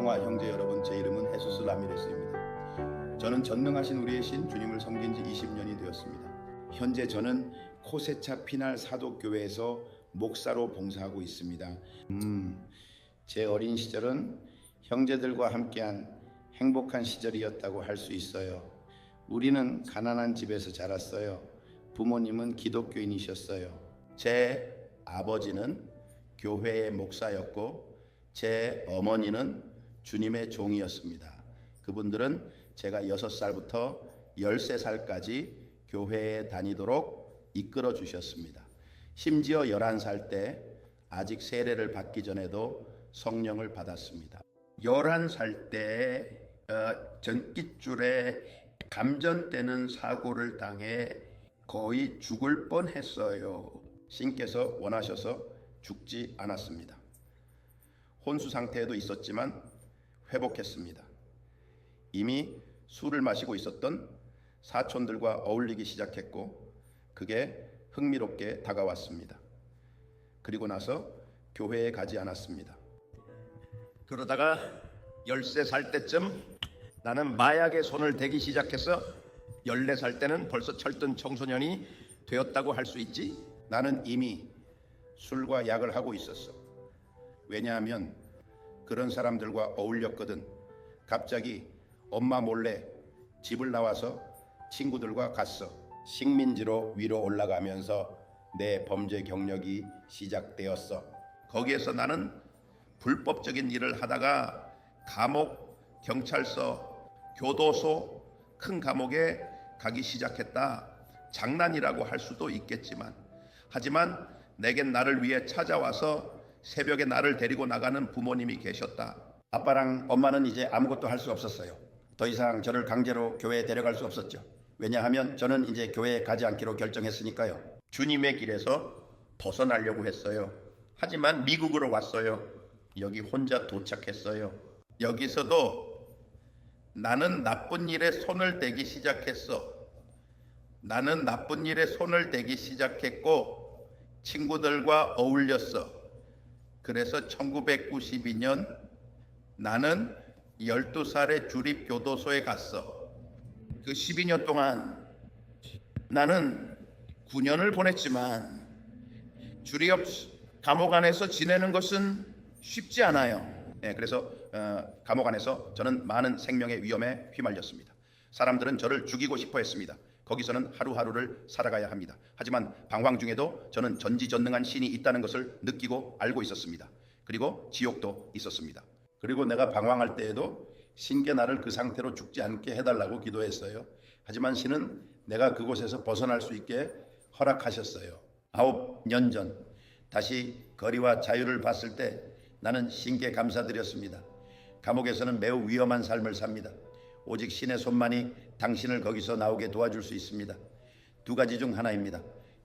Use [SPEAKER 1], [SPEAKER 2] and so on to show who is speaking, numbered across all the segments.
[SPEAKER 1] 사랑과 형제 여러분, 제 이름은 헤수스 라미레스입니다. 저는 전능하신 우리의 신 주님을 섬긴 지 20년이 되었습니다. 현재 저는 코세차 피날 사도교회에서 목사로 봉사하고 있습니다. 제 어린 시절은 형제들과 함께한 행복한 시절이었다고 할 수 있어요. 우리는 가난한 집에서 자랐어요. 부모님은 기독교인이셨어요. 제 아버지는 교회의 목사였고 제 어머니는 주님의 종이었습니다. 그분들은 제가 6살부터 13살까지 교회에 다니도록 이끌어 주셨습니다. 심지어 11살 때 아직 세례를 받기 전에도 성령을 받았습니다. 11살 때 전깃줄에 감전되는 사고를 당해 거의 죽을 뻔했어요. 신께서 원하셔서 죽지 않았습니다. 혼수 상태에도 있었지만 회복했습니다. 이미 술을 마시고 있었던 사촌들과 어울리기 시작했고 그게 흥미롭게 다가왔습니다. 그리고 나서 교회에 가지 않았습니다. 그러다가 13살 때쯤 나는 마약에 손을 대기 시작해서 14살 때는 벌써 철든 청소년이 되었다고 할 수 있지. 나는 이미 술과 약을 하고 있었어. 왜냐하면 그런 사람들과 어울렸거든. 갑자기 엄마 몰래 집을 나와서 친구들과 갔어. 식민지로 위로 올라가면서 내 범죄 경력이 시작되었어. 거기에서 나는 불법적인 일을 하다가 감옥, 경찰서, 교도소, 큰 감옥에 가기 시작했다. 장난이라고 할 수도 있겠지만 하지만 내겐 나를 위해 찾아와서 새벽에 나를 데리고 나가는 부모님이 계셨다. 아빠랑 엄마는 이제 아무것도 할 수 없었어요. 더 이상 저를 강제로 교회에 데려갈 수 없었죠. 왜냐하면 저는 이제 교회에 가지 않기로 결정했으니까요. 주님의 길에서 벗어나려고 했어요. 하지만 미국으로 왔어요. 여기 혼자 도착했어요. 여기서도 나는 나쁜 일에 손을 대기 시작했어. 나는 나쁜 일에 손을 대기 시작했고 친구들과 어울렸어. 그래서 1992년 나는 12살에 주립교도소에 갔어. 그 12년 동안 나는 9년을 보냈지만 주립 감옥 안에서 지내는 것은 쉽지 않아요. 그래서 감옥 안에서 저는 많은 생명의 위험에 휘말렸습니다. 사람들은 저를 죽이고 싶어 했습니다. 거기서는 하루하루를 살아가야 합니다. 하지만 방황 중에도 저는 전지전능한 신이 있다는 것을 느끼고 알고 있었습니다. 그리고 지옥도 있었습니다. 그리고 내가 방황할 때에도 신께 나를 그 상태로 죽지 않게 해달라고 기도했어요. 하지만 신은 내가 그곳에서 벗어날 수 있게 허락하셨어요. 9년 전 다시 거리와 자유를 봤을 때 나는 신께 감사드렸습니다. 감옥에서는 매우 위험한 삶을 삽니다. 오직 신의 손만이 당신을 거기서 나오게 도와줄 수 있습니다. 두 가지 중 하나입니다.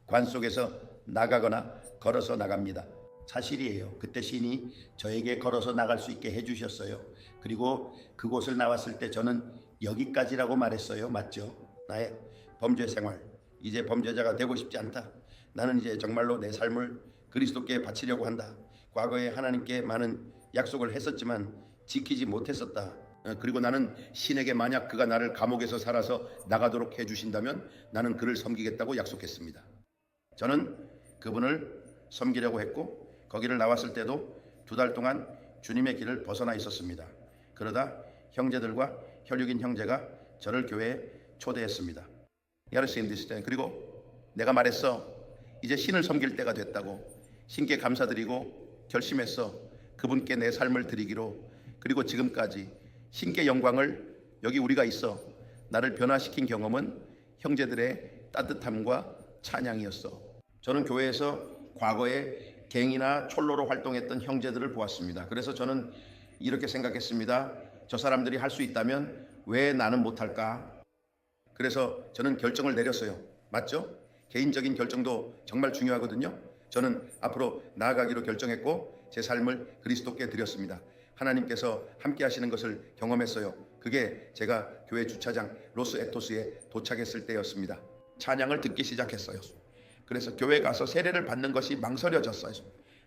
[SPEAKER 1] 관 속에서 나가거나 걸어서 나갑니다. 사실이에요. 그때 신이 저에게 걸어서 나갈 수 있게 해주셨어요. 그리고 그곳을 나왔을 때 저는 여기까지라고 말했어요. 맞죠? 나의 범죄 생활, 이제 범죄자가 되고 싶지 않다. 나는 이제 정말로 내 삶을 그리스도께 바치려고 한다. 과거에 하나님께 많은 약속을 했었지만 지키지 못했었다. 그리고 나는 신에게 만약 그가 나를 감옥에서 살아서 나가도록 해주신다면 나는 그를 섬기겠다고 약속했습니다. 저는 그분을 섬기려고 했고 거기를 나왔을 때도 2달 동안 주님의 길을 벗어나 있었습니다. 그러다 형제들과 혈육인 형제가 저를 교회에 초대했습니다. 그리고 내가 말했어. 이제 신을 섬길 때가 됐다고. 신께 감사드리고 결심했어. 그분께 내 삶을 드리기로. 그리고 지금까지 신께 영광을. 여기 우리가 있어. 나를 변화시킨 경험은 형제들의 따뜻함과 찬양이었어. 저는 교회에서 과거에 갱이나 촐로로 활동했던 형제들을 보았습니다. 그래서 저는 이렇게 생각했습니다. 저 사람들이 할 수 있다면 왜 나는 못할까? 그래서 저는 결정을 내렸어요. 맞죠? 개인적인 결정도 정말 중요하거든요. 저는 앞으로 나아가기로 결정했고 제 삶을 그리스도께 드렸습니다. 하나님께서 함께 하시는 것을 경험했어요. 그게 제가 교회 주차장 로스 에토스에 도착했을 때였습니다. 찬양을 듣기 시작했어요. 그래서 교회 가서 세례를 받는 것이 망설여졌어요.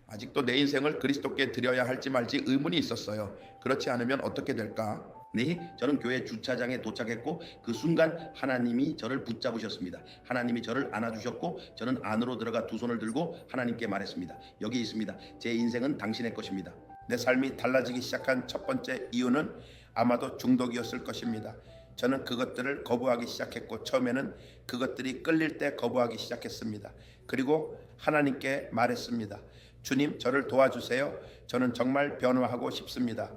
[SPEAKER 1] 아직도 내 인생을 그리스도께 드려야 할지 말지 의문이 있었어요. 그렇지 않으면 어떻게 될까? 네, 저는 교회 주차장에 도착했고 그 순간 하나님이 저를 붙잡으셨습니다. 하나님이 저를 안아주셨고 저는 안으로 들어가 두 손을 들고 하나님께 말했습니다. 여기 있습니다. 제 인생은 당신의 것입니다. 내 삶이 달라지기 시작한 첫 번째 이유는 아마도 중독이었을 것입니다. 저는 그것들을 거부하기 시작했고 처음에는 그것들이 끌릴 때 거부하기 시작했습니다. 그리고 하나님께 말했습니다. 주님, 저를 도와주세요. 저는 정말 변화하고 싶습니다.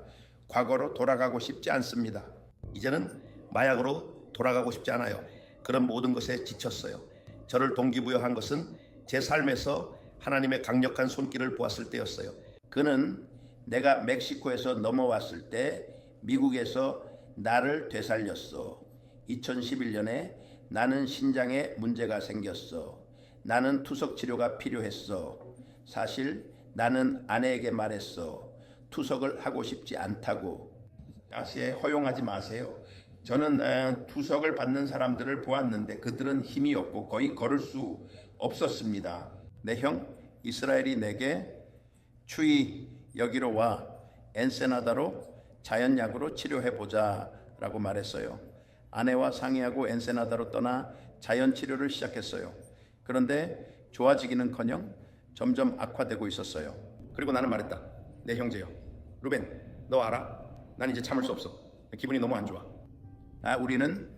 [SPEAKER 1] 과거로 돌아가고 싶지 않습니다. 이제는 마약으로 돌아가고 싶지 않아요. 그런 모든 것에 지쳤어요. 저를 동기부여한 것은 제 삶에서 하나님의 강력한 손길을 보았을 때였어요. 그는 내가 멕시코에서 넘어왔을 때 미국에서 나를 되살렸어. 2011년에 나는 신장에 문제가 생겼어. 나는 투석 치료가 필요했어. 사실 나는 아내에게 말했어. 투석을 하고 싶지 않다고. 다시 허용하지 마세요. 저는 투석을 받는 사람들을 보았는데 그들은 힘이 없고 거의 걸을 수 없었습니다. 내 형 이스라엘이 내게 추위 여기로 와 엔세나다로 자연약으로 치료해보자 라고 말했어요. 아내와 상의하고 엔세나다로 떠나 자연치료를 시작했어요. 그런데 좋아지기는커녕 점점 악화되고 있었어요. 그리고 나는 말했다. 내 형제요, 루벤, 너 알아? 난 이제 참을 수 없어. 기분이 너무 안 좋아. 우리는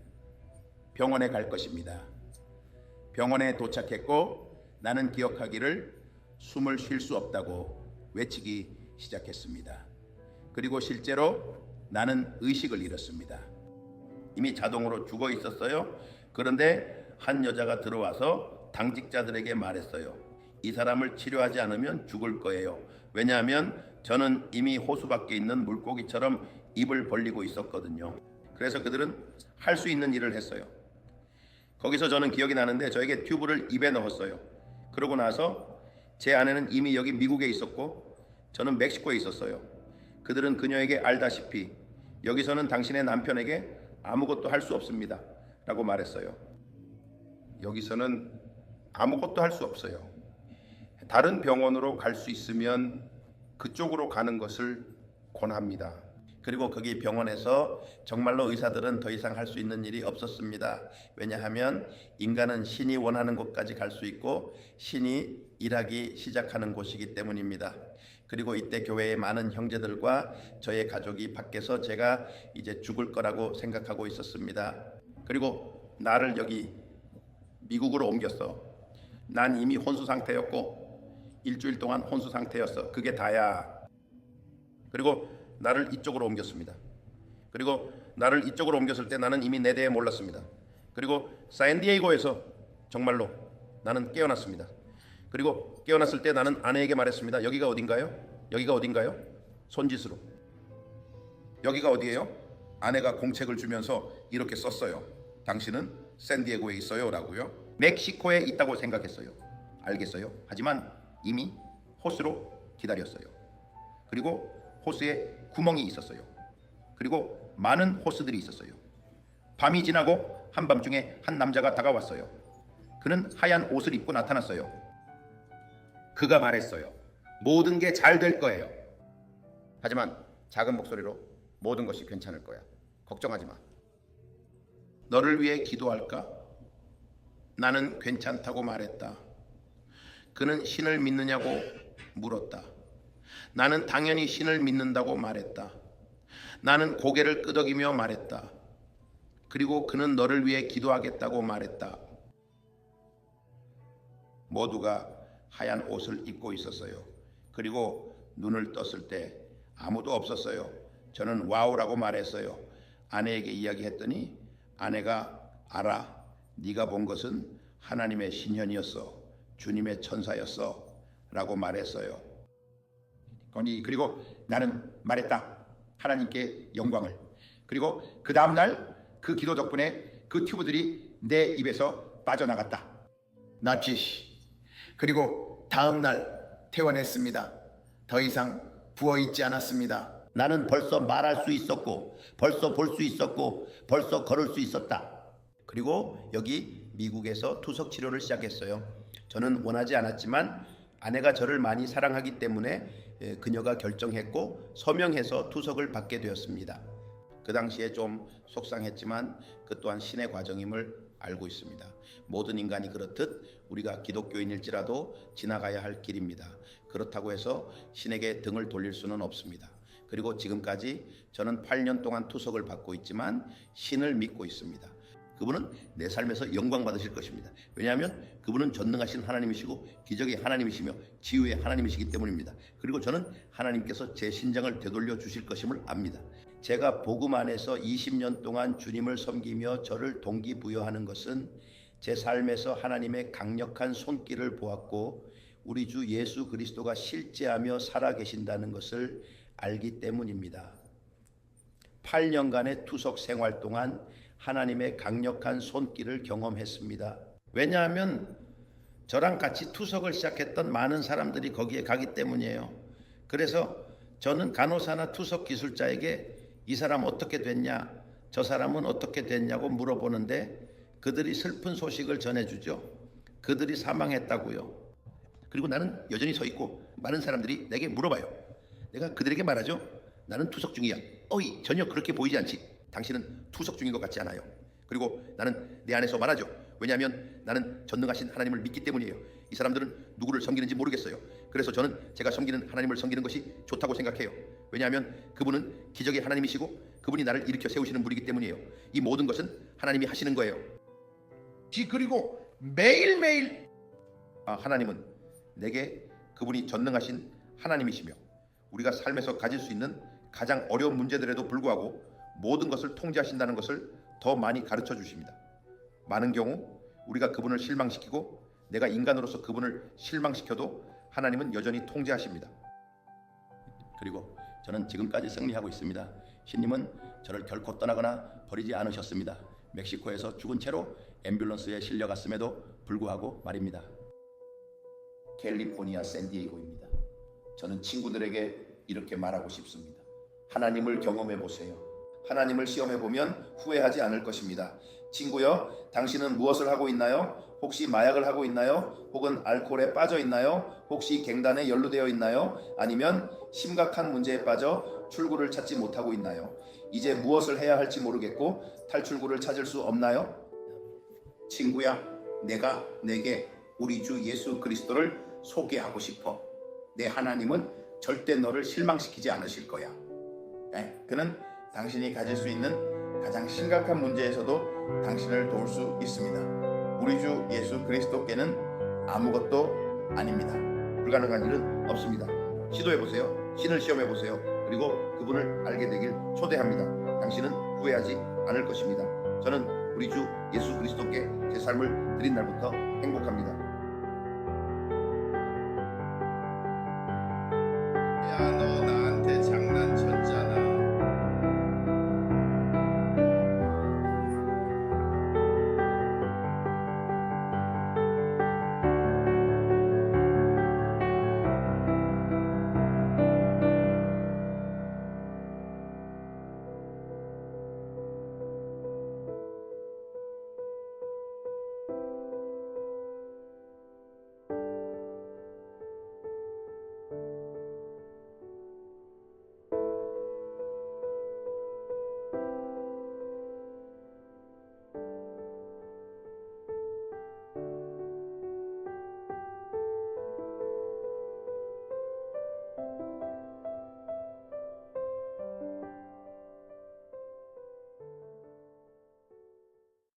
[SPEAKER 1] 병원에 갈 것입니다. 병원에 도착했고 나는 기억하기를 숨을 쉴 수 없다고 외치기 시작했습니다. 그리고 실제로 나는 의식을 잃었습니다. 이미 자동으로 죽어 있었어요. 그런데 한 여자가 들어와서 당직자들에게 말했어요. 이 사람을 치료하지 않으면 죽을 거예요. 왜냐하면 저는 이미 호수 밖에 있는 물고기처럼 입을 벌리고 있었거든요. 그래서 그들은 할 수 있는 일을 했어요. 거기서 저는 기억이 나는데 저에게 튜브를 입에 넣었어요. 그러고 나서 제 아내는 이미 여기 미국에 있었고 저는 멕시코에 있었어요. 그들은 그녀에게 알다시피 여기서는 당신의 남편에게 아무것도 할 수 없습니다 라고 말했어요. 여기서는 아무것도 할 수 없어요. 다른 병원으로 갈 수 있으면 그쪽으로 가는 것을 권합니다. 그리고 거기 병원에서 정말로 의사들은 더 이상 할 수 있는 일이 없었습니다. 왜냐하면 인간은 신이 원하는 곳까지 갈 수 있고 신이 일하기 시작하는 곳이기 때문입니다. 그리고 이때 교회의 많은 형제들과 저의 가족이 밖에서 제가 이제 죽을 거라고 생각하고 있었습니다. 그리고 나를 여기 미국으로 옮겼어. 난 이미 혼수 상태였고 일주일 동안 혼수 상태였어. 그게 다야. 그리고 나를 이쪽으로 옮겼습니다. 그리고 나를 이쪽으로 옮겼을 때 나는 이미 내 대에 몰랐습니다. 그리고 샌디에이고에서 정말로 나는 깨어났습니다. 그리고 깨어났을 때 나는 아내에게 말했습니다. 여기가 어딘가요? 여기가 어딘가요? 손짓으로. 여기가 어디예요? 아내가 공책을 주면서 이렇게 썼어요. 당신은 샌디에고에 있어요 라고요. 멕시코에 있다고 생각했어요. 알겠어요. 하지만 이미 호수로 기다렸어요. 그리고 호수에 구멍이 있었어요. 그리고 많은 호수들이 있었어요. 밤이 지나고 한밤중에 한 남자가 다가왔어요. 그는 하얀 옷을 입고 나타났어요. 그가 말했어요. 모든 게 잘 될 거예요. 하지만 작은 목소리로 모든 것이 괜찮을 거야. 걱정하지 마. 너를 위해 기도할까? 나는 괜찮다고 말했다. 그는 신을 믿느냐고 물었다. 나는 당연히 신을 믿는다고 말했다. 나는 고개를 끄덕이며 말했다. 그리고 그는 너를 위해 기도하겠다고 말했다. 모두가 하얀 옷을 입고 있었어요. 그리고 눈을 떴을 때 아무도 없었어요. 저는 와우라고 말했어요. 아내에게 이야기했더니 아내가 알아. 네가 본 것은 하나님의 신현이었어. 주님의 천사였어 라고 말했어요. 그리고 나는 말했다. 하나님께 영광을. 그리고 그 다음날 그 기도 덕분에 그 튜브들이 내 입에서 빠져나갔다. 납치. 그리고 다음날 퇴원했습니다. 더 이상 부어있지 않았습니다. 나는 벌써 말할 수 있었고 벌써 볼 수 있었고 벌써 걸을 수 있었다. 그리고 여기 미국에서 투석 치료를 시작했어요. 저는 원하지 않았지만 아내가 저를 많이 사랑하기 때문에 그녀가 결정했고 서명해서 투석을 받게 되었습니다. 그 당시에 좀 속상했지만 그 또한 신의 과정임을 알고 있습니다. 모든 인간이 그렇듯 우리가 기독교인일지라도 지나가야 할 길입니다. 그렇다고 해서 신에게 등을 돌릴 수는 없습니다. 그리고 지금까지 저는 8년 동안 투석을 받고 있지만 신을 믿고 있습니다. 그분은 내 삶에서 영광 받으실 것입니다. 왜냐하면 그분은 전능하신 하나님이시고 기적의 하나님이시며 치유의 하나님이시기 때문입니다. 그리고 저는 하나님께서 제 신장을 되돌려 주실 것임을 압니다. 제가 복음 안에서 20년 동안 주님을 섬기며 저를 동기부여하는 것은 제 삶에서 하나님의 강력한 손길을 보았고 우리 주 예수 그리스도가 실제하며 살아계신다는 것을 알기 때문입니다. 8년간의 투석 생활 동안 하나님의 강력한 손길을 경험했습니다. 왜냐하면 저랑 같이 투석을 시작했던 많은 사람들이 거기에 가기 때문이에요. 그래서 저는 간호사나 투석 기술자에게 이 사람 어떻게 됐냐, 저 사람은 어떻게 됐냐고 물어보는데 그들이 슬픈 소식을 전해주죠. 그들이 사망했다고요. 그리고 나는 여전히 서 있고 많은 사람들이 내게 물어봐요. 내가 그들에게 말하죠. 나는 투석 중이야. 어이, 전혀 그렇게 보이지 않지. 당신은 투석 중인 것 같지 않아요. 그리고 나는 내 안에서 말하죠. 왜냐하면 나는 전능하신 하나님을 믿기 때문이에요. 이 사람들은 누구를 섬기는지 모르겠어요. 그래서 저는 제가 섬기는 하나님을 섬기는 것이 좋다고 생각해요. 왜냐하면 그분은 기적의 하나님이시고 그분이 나를 일으켜 세우시는 분이기 때문이에요. 이 모든 것은 하나님이 하시는 거예요. 그리고 매일매일 하나님은 내게 그분이 전능하신 하나님이시며 우리가 삶에서 가질 수 있는 가장 어려운 문제들에도 불구하고 모든 것을 통제하신다는 것을 더 많이 가르쳐 주십니다. 많은 경우 우리가 그분을 실망시키고 내가 인간으로서 그분을 실망시켜도 하나님은 여전히 통제하십니다. 그리고 저는 지금까지 승리하고 있습니다. 신님은 저를 결코 떠나거나 버리지 않으셨습니다. 멕시코에서 죽은 채로 앰뷸런스에 실려갔음에도 불구하고 말입니다. 캘리포니아 샌디에이고입니다. 저는 친구들에게 이렇게 말하고 싶습니다. 하나님을 경험해 보세요. 하나님을 시험해 보면 후회하지 않을 것입니다. 친구여, 당신은 무엇을 하고 있나요? 혹시 마약을 하고 있나요? 혹은 알코올에 빠져 있나요? 혹시 갱단에 연루되어 있나요? 아니면 심각한 문제에 빠져 출구를 찾지 못하고 있나요? 이제 무엇을 해야 할지 모르겠고 탈출구를 찾을 수 없나요? 친구야, 내가 내게 우리 주 예수 그리스도를 소개하고 싶어. 내 하나님은 절대 너를 실망시키지 않으실 거야. 그는 당신이 가질 수 있는 가장 심각한 문제에서도 당신을 도울 수 있습니다. 우리 주 예수 그리스도께는 아무것도 아닙니다. 불가능한 일은 없습니다. 시도해보세요. 신을 시험해보세요. 그리고 그분을 알게 되길 초대합니다. 당신은 후회하지 않을 것입니다. 저는 우리 주 예수 그리스도께 제 삶을 드린 날부터 행복합니다.